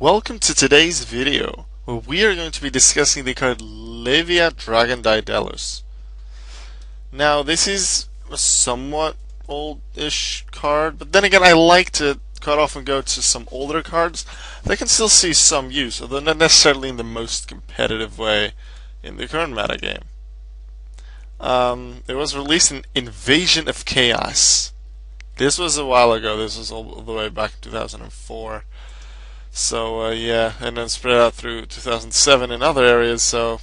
Welcome to today's video, where we are going to be discussing the card Levia-Dragon Daedelus. Now, this is a somewhat old-ish card, but then again, I like to cut off and go to some older cards that can still see some use, although not necessarily in the most competitive way in the current metagame. It was released in Invasion of Chaos. This was a while ago. This was all the way back in 2004. So yeah, and then spread out through 2007 in other areas, so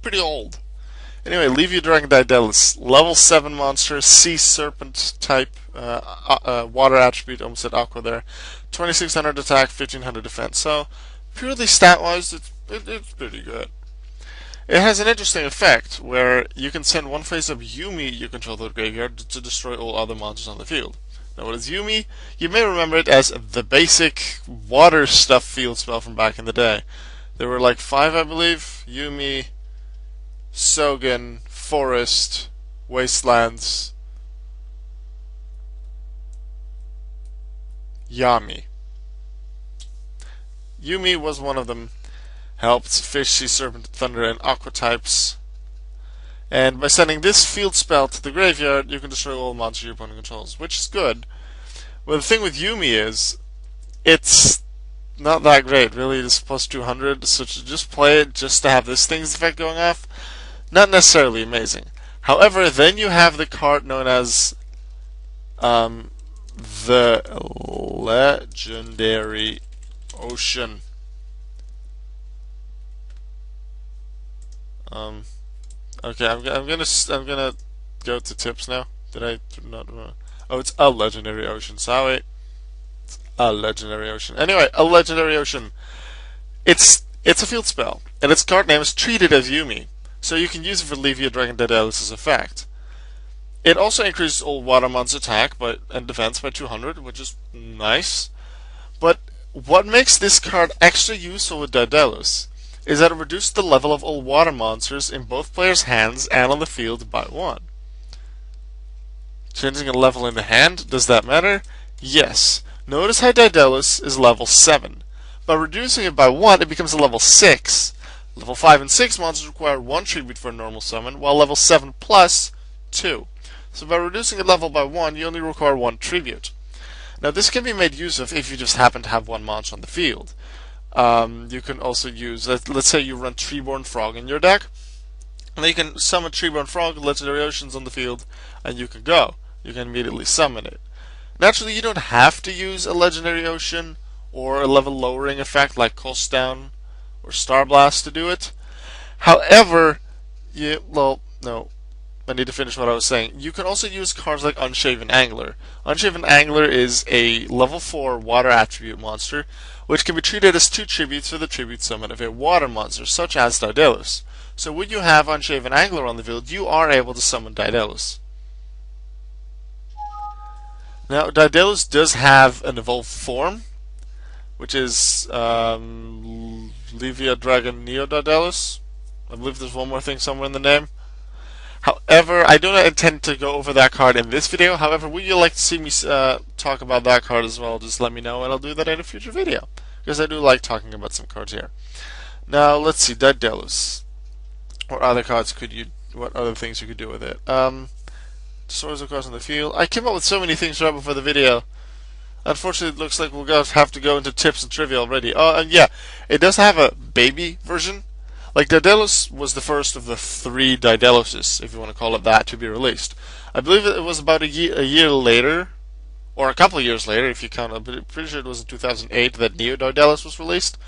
pretty old. Anyway, Levia-Dragon Daedelus, level 7 monster, sea serpent type, water attribute, almost said aqua there. 2600 attack, 1500 defense. So purely stat-wise, it's pretty good. It has an interesting effect where you can send one face-up Yumi you control to the graveyard to destroy all other monsters on the field. Now, what is Yumi? You may remember it as the basic water stuff field spell from back in the day. There were like 5, I believe. Yumi, Sogen, Forest, Wastelands, Yami. Yumi was one of them. Helped fish, sea serpent, thunder, and aqua types. And by sending this field spell to the graveyard, you can destroy all monsters your opponent controls, which is good. Well, the thing with Yumi is, it's not that great, really. It's plus 200, so to just play it just to have this thing's effect going off, not necessarily amazing. However, then you have the card known as the Legendary Ocean. Okay, I'm gonna go to tips now. Did I not? Oh, it's a legendary ocean. Sorry, it's a legendary ocean. Anyway, a legendary ocean. It's a field spell, and its card name is treated as Yumi, so you can use it for Levia-Dragon Daedelus' effect. It also increases all water monster attack and defense by 200, which is nice. But what makes this card extra useful with Daedelus is that it reduces the level of all water monsters in both players' hands and on the field by 1. Changing a level in the hand, does that matter? Yes. Notice how Daedelus is level 7. By reducing it by 1, it becomes a level 6. Level 5 and 6 monsters require 1 tribute for a normal summon, while level 7 plus 2. So by reducing a level by 1, you only require 1 tribute. Now this can be made use of if you just happen to have 1 monster on the field. You can also use, let's say you run Treeborn Frog in your deck, and then you can summon Treeborn Frog, Legendary Oceans on the field, and you can go. You can immediately summon it. Naturally, you don't have to use a Legendary Ocean or a level lowering effect like Cost Down or Star Blast to do it. However, I need to finish what I was saying. You can also use cards like Unshaven Angler. Unshaven Angler is a level 4 water attribute monster, which can be treated as 2 tributes for the tribute summon of a water monster, such as Daedelus. So when you have Unshaven Angler on the field, you are able to summon Daedelus. Now, Daedelus does have an evolved form, which is Levia-Dragon Neo-Daedelus. I believe there's one more thing somewhere in the name. However, I don't intend to go over that card in this video. However, would you like to see me talk about that card as well? Just let me know and I'll do that in a future video, because I do like talking about some cards here. Now, let's see, Daedelus. What other things you could do with it? Swords of course on the field. I came up with so many things right before the video. Unfortunately, it looks like we'll have to go into tips and trivia already. Oh, and yeah, it does have a baby version. Like, Daedelus was the first of the 3 Daedeluses, if you want to call it that, to be released. I believe it was about a year later, or a couple of years later, if you count. I'm pretty sure it was in 2008 that Neo-Daedelus was released.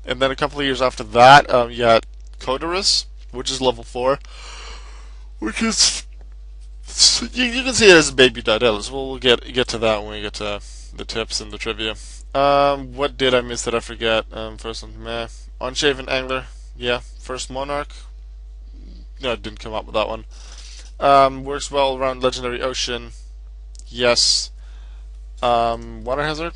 And then a couple of years after that, you had Coderus, which is level 4, which is... You can see it as a baby Daedelus. We'll get to that when we get to the tips and the trivia. What did I miss that I forget? First one, Unshaven Angler. Yeah, first Monarch. No, I didn't come up with that one. Works well around Legendary Ocean. Yes. Water Hazard?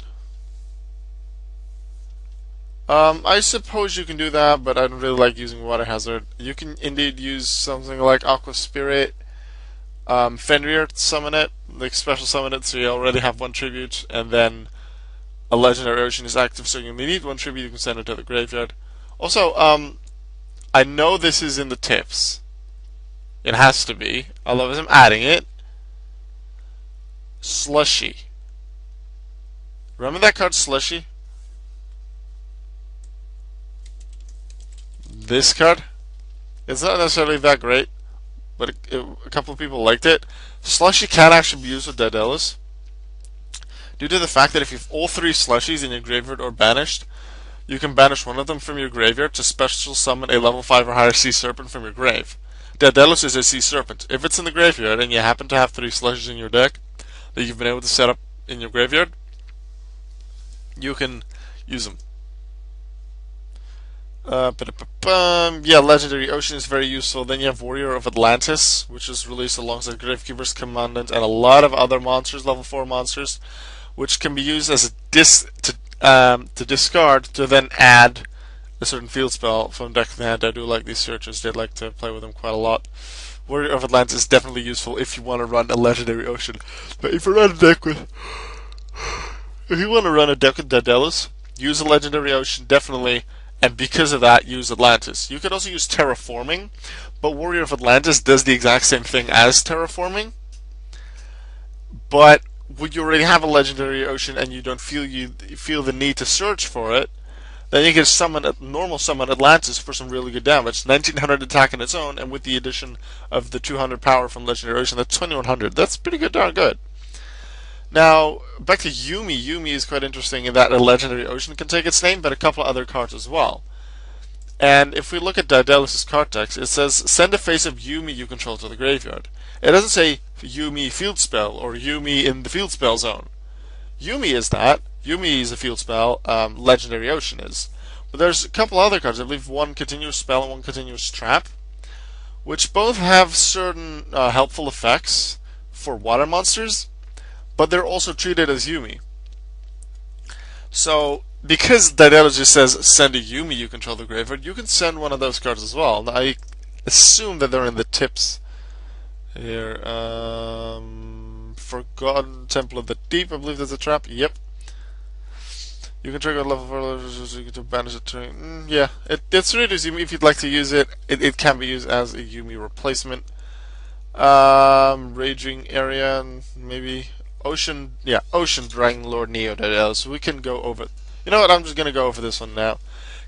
I suppose you can do that, but I don't really like using Water Hazard. You can indeed use something like Aqua Spirit, Fenrir to summon it, like special summon it, so you already have 1 tribute, and then a Legendary Ocean is active, so you only need one tribute, you can send it to the graveyard. Also, I know this is in the tips. It has to be, otherwise I'm adding it. Slushy. Remember that card, Slushy? This card? It's not necessarily that great, but a couple of people liked it. Slushy can actually be used with Daedelus, due to the fact that if you have all three Slushies in your graveyard or banished, you can banish one of them from your graveyard to special summon a level 5 or higher Sea Serpent from your grave. Daedelus is a Sea Serpent. If it's in the graveyard and you happen to have 3 Slushies in your deck that you've been able to set up in your graveyard, you can use them. Yeah, Legendary Ocean is very useful. Then you have Warrior of Atlantis, which is released alongside Gravekeeper's Commandant and a lot of other monsters, level 4 monsters, which can be used as a to discard to then add a certain field spell from deck to hand. I do like these searches; they like to play with them quite a lot. Warrior of Atlantis is definitely useful if you want to run a Legendary Ocean. But if you want to run a deck with Daedelus, use a Legendary Ocean definitely. And because of that, use Atlantis. You could also use Terraforming, but Warrior of Atlantis does the exact same thing as Terraforming. But when you already have a Legendary Ocean and you don't feel the need to search for it, then you can normal summon Atlantis for some really good damage. 1900 attack on its own, and with the addition of the 200 power from Legendary Ocean, that's 2100. That's pretty good, darn good. Now, back to Yuumi. Yuumi is quite interesting in that a Legendary Ocean can take its name, but a couple of other cards as well. And if we look at Daedelus' card text, it says, send a face of Yuumi you control to the graveyard. It doesn't say Yuumi field spell or Yuumi in the field spell zone. Yuumi is that. Yuumi is a field spell, Legendary Ocean is. But there's a couple other cards, I believe one continuous spell and one continuous trap, which both have certain helpful effects for water monsters, but they're also treated as Yuumi. So, because Daedelus just says, send a Yuumi you control the graveyard, you can send one of those cards as well. Now, I assume that they're in the tips here. Forgotten Temple of the Deep, I believe there's a trap. Yep. You can trigger level 4 to banish it. Yeah, it's really Yuumi. If you'd like to use it, it can be used as a Yuumi replacement. Raging Area, maybe. Ocean Dragon Lord Neo-Daedelus. We can go over. You know what? I'm just gonna go over this one now.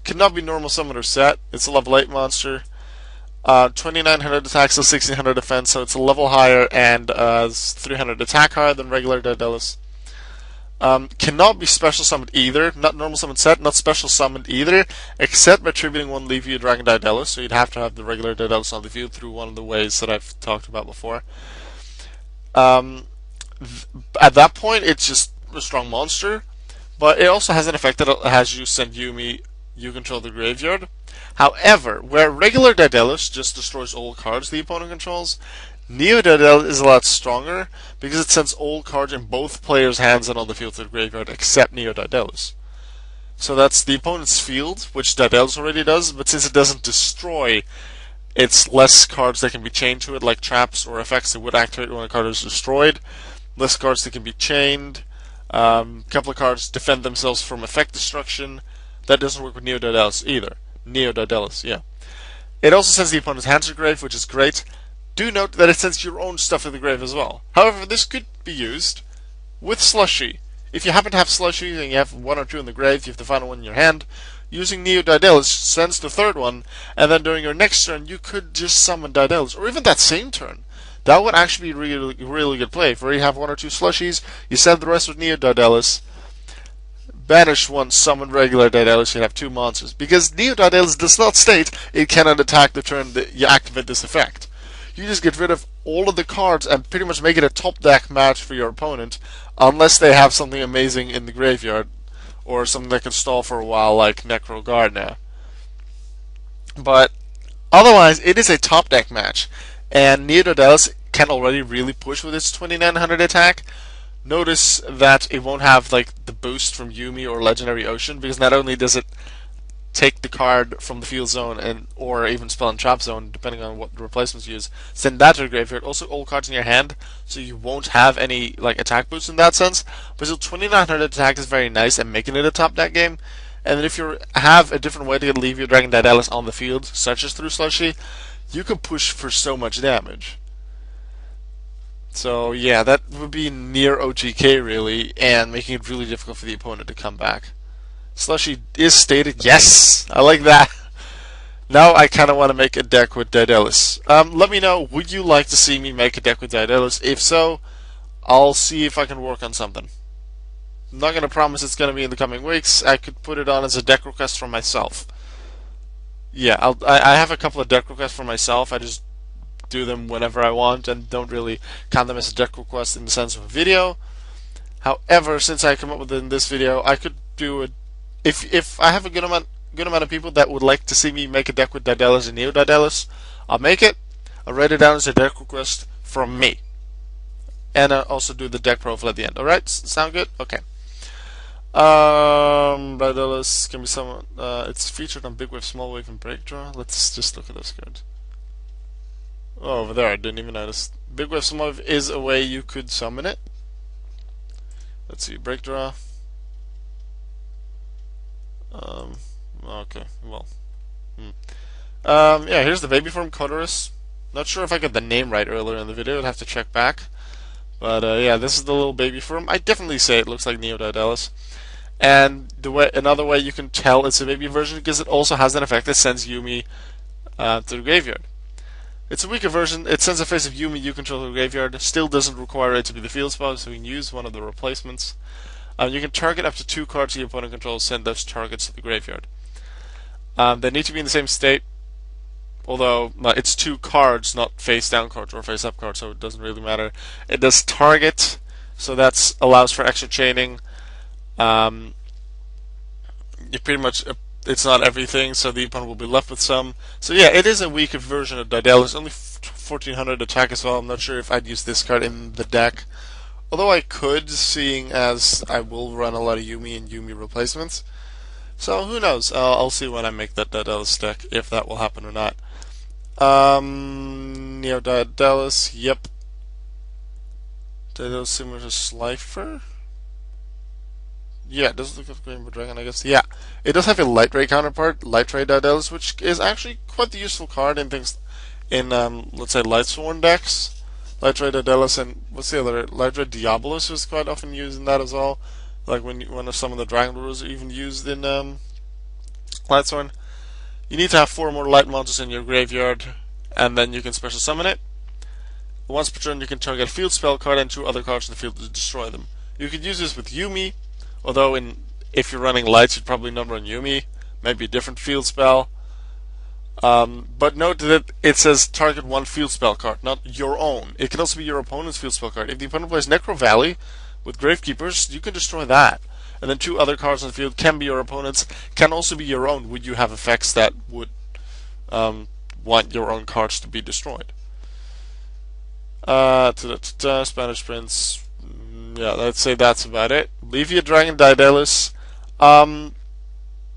Cannot be normal summon or set. It's a level 8 monster. 2900 attack, so 1600 defense. So it's a level higher and 300 attack higher than regular Daedelus. Cannot be special summoned either. Not normal summon set. Not special summoned either, except by tributing one Levia-Dragon Daedelus. So you'd have to have the regular Daedelus on the field through one of the ways that I've talked about before. At that point, it's just a strong monster, but it also has an effect that has you send Yuumi, you control the graveyard. However, where regular Daedelus just destroys all cards the opponent controls, Neo-Daedelus is a lot stronger because it sends all cards in both players' hands and on the field to the graveyard except Neo-Daedelus. So that's the opponent's field, which Daedelus already does, but since it doesn't destroy, it's less cards that can be chained to it, like traps or effects that would activate when a card is destroyed. Less cards that can be chained. A couple of cards defend themselves from effect destruction. That doesn't work with Neo-Daedelus either. Neo-Daedelus, yeah. It also sends the opponent's hand to the grave, which is great. Do note that it sends your own stuff to the grave as well. However, this could be used with Slushy. If you happen to have Slushy and you have 1 or 2 in the grave, you have the final one in your hand, using Neo-Daedelus sends the third one, and then during your next turn, you could just summon Daedelus, or even that same turn. That would actually be really good play. If you already have 1 or 2 Slushies, you send the rest with Neo-Daedelus, banish one, summon regular Daedelus, you have 2 monsters. Because Neo-Daedelus does not state it cannot attack the turn that you activate this effect. You just get rid of all of the cards and pretty much make it a top deck match for your opponent, unless they have something amazing in the graveyard, or something that can stall for a while like Necro Guard now. But otherwise, it is a top deck match. And Neo-Daedelus can already really push with its 2900 attack. Notice that it won't have like the boost from Yuumi or Legendary Ocean, because not only does it take the card from the field zone and or even spell and trap zone, depending on what the replacements you use. Send that to the graveyard. Also, all cards in your hand, so you won't have any like attack boost in that sense. But still, 2900 attack is very nice and making it a top deck game. And then if you have a different way to get Levia-Dragon Daedelus on the field, such as through Slushy, you can push for so much damage. So yeah, that would be near OGK really, and making it really difficult for the opponent to come back. Slushy is stated. Yes, I like that. Now I kind of want to make a deck with Daedelus. Let me know, would you like to see me make a deck with Daedelus? If so, I'll see if I can work on something. I'm not going to promise it's going to be in the coming weeks. I could put it on as a deck request for myself. Yeah, I have a couple of deck requests for myself. I just do them whenever I want and don't really count them as a deck request in the sense of a video. However, since I come up with it in this video, I could do it. If I have a good amount of people that would like to see me make a deck with Daedelus and Neo-Daedelus, I'll make it. I'll write it down as a deck request from me, and I'll also do the deck profile at the end. All right, sound good? Okay. Daedelus can be someone. It's featured on Big Wave, Small Wave, and Break Draw. Let's just look at those cards. Oh, over there, I didn't even notice. Big Wave, Small Wave is a way you could summon it. Let's see, Break Draw. Okay, well. Yeah, here's the baby form, Cotorus. Not sure if I got the name right earlier in the video, I'd have to check back. But yeah, this is the little baby form. I definitely say it looks like Neo-Daedelus. And another way you can tell it's a baby version, because it also has an effect that sends Yuumi to the graveyard. It's a weaker version. It sends a face of Yuumi you control to the graveyard. Still doesn't require it to be the field spot, so you can use one of the replacements. You can target up to 2 cards your opponent controls, send those targets to the graveyard. They need to be in the same state, although it's 2 cards, not face down cards or face up cards, so it doesn't really matter. It does target, so that allows for extra chaining. You pretty much, it's not everything, so the opponent will be left with some. So yeah, it is a weaker version of Daedelus, only 1400 attack as well. I'm not sure if I'd use this card in the deck. Although I could, seeing as I will run a lot of Yuumi and Yuumi replacements. So who knows? I'll see when I make that Daedelus deck, if that will happen or not. Neo-Daedelus, yep. Daedelus similar to Slifer? Yeah, it does look like Rainbow Dragon, I guess. Yeah, it does have a Light Ray counterpart, Light Ray Daedelus, which is actually quite the useful card in things, in let's say Lightsworn decks. Light Ray Daedelus and what's the other? Light Ray Diabolus was quite often used in that as well. Like when some of the Dragon Rules are even used in Lightsworn. You need to have 4 more light monsters in your graveyard, and then you can special summon it. Once per turn, you can target a field spell card and 2 other cards in the field to destroy them. You could use this with Yuumi, although if you're running lights, you'd probably not run Yuumi. Maybe a different field spell. But note that it says target 1 field spell card, not your own. It can also be your opponent's field spell card. If the opponent plays Necro Valley with Gravekeepers, you can destroy that. And then 2 other cards on the field can be your opponent's, can also be your own, would you have effects that would want your own cards to be destroyed. Spanish Prince. Yeah, let's say that's about it. Levia-Dragon Daedelus.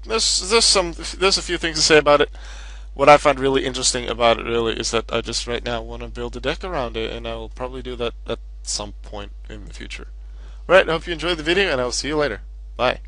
There's a few things to say about it. What I find really interesting about it really is that I just right now want to build a deck around it, and I will probably do that at some point in the future. Right, I hope you enjoyed the video, and I will see you later. Bye.